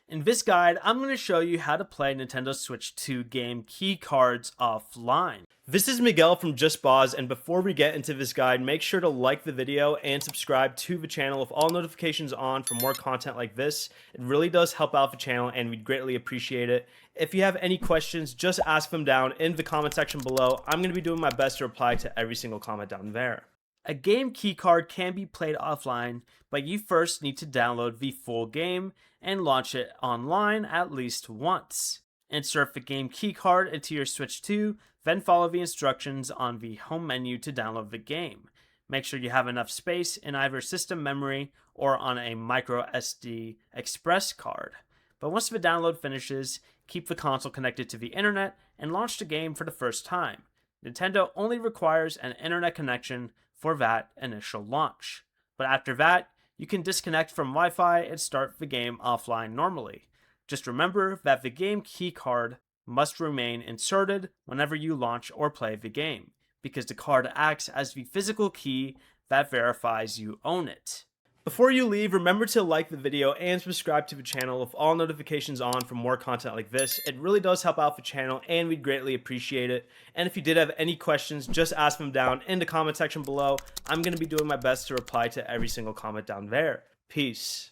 In this guide, I'm going to show you how to play Nintendo Switch 2 game Key Cards offline. This is Miguel from Just Boz, and before we get into this guide, make sure to like the video and subscribe to the channel with all notifications on for more content like this. It really does help out the channel and we'd greatly appreciate it. If you have any questions, just ask them down in the comment section below. I'm going to be doing my best to reply to every single comment down there. A game keycard can be played offline, but you first need to download the full game and launch it online at least once. Insert the game keycard into your Switch 2, then follow the instructions on the home menu to download the game. Make sure you have enough space in either system memory or on a micro SD express card. But once the download finishes, keep the console connected to the internet and launch the game for the first time. Nintendo only requires an internet connection for that initial launch. But after that, you can disconnect from Wi-Fi and start the game offline normally. Just remember that the game keycard must remain inserted whenever you launch or play the game, because the card acts as the physical key that verifies you own it. Before you leave, remember to like the video and subscribe to the channel with all notifications on for more content like this. It really does help out the channel and we'd greatly appreciate it. And if you did have any questions, just ask them down in the comment section below. I'm going to be doing my best to reply to every single comment down there. Peace.